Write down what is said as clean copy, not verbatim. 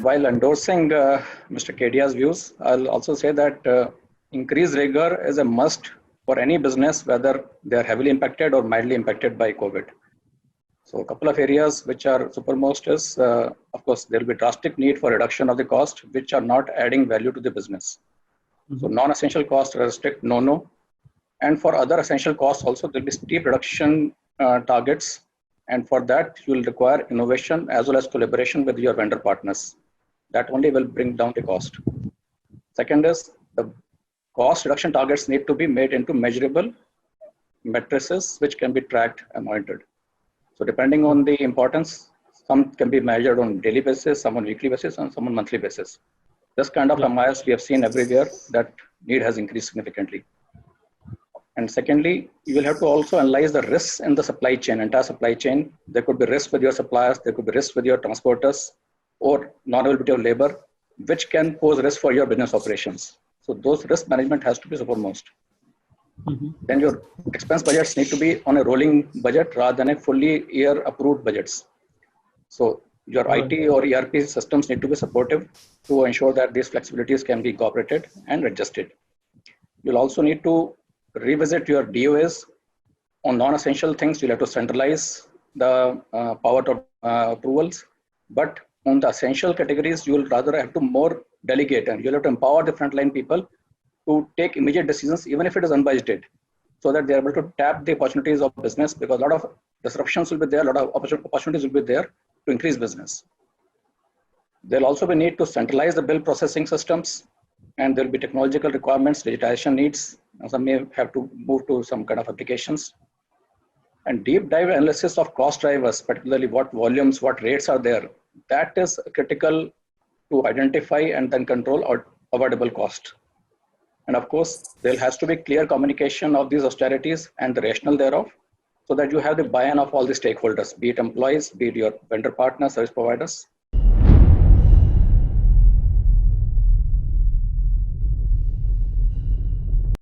while endorsing Mr. Kedia's views, I'll also say that increased rigor is a must for any business, whether they are heavily impacted or mildly impacted by COVID. So a couple of areas which are supermost is, of course, there will be drastic need for reduction of the cost, which are not adding value to the business. So non-essential costs are strict no. And for other essential costs also, there will be steep reduction targets. And for that, you will require innovation as well as collaboration with your vendor partners. That only will bring down the cost. Second is the cost reduction targets need to be made into measurable matrices which can be tracked and monitored. So depending on the importance, some can be measured on daily basis, some on weekly basis, and some on monthly basis. This kind of MIS we have seen everywhere, that need has increased significantly. And secondly, you will have to also analyze the risks in the supply chain, entire supply chain. There could be risks with your suppliers, there could be risks with your transporters, or non-availability of labor, which can pose risk for your business operations. So those risk management has to be foremost. Then your expense budgets need to be on a rolling budget rather than a fully year approved budgets. So your IT or ERP systems need to be supportive to ensure that these flexibilities can be incorporated and adjusted. You'll also need to revisit your DOAs on non-essential things. You'll have to centralize the power of approvals, but on the essential categories, you'll rather have to more delegate, and you'll have to empower the frontline people to take immediate decisions, even if it is unbudgeted, so that they're able to tap the opportunities of business, because a lot of disruptions will be there, a lot of opportunities will be there to increase business. There'll also be need to centralize the bill processing systems, and there'll be technological requirements, digitization needs. Some may have to move to some kind of applications. And deep dive analysis of cost drivers, particularly what volumes, what rates are there, that is critical to identify and then control avoidable cost. And of course, there has to be clear communication of these austerities and the rationale thereof, so that you have the buy-in of all the stakeholders, be it employees, be it your vendor partners, service providers.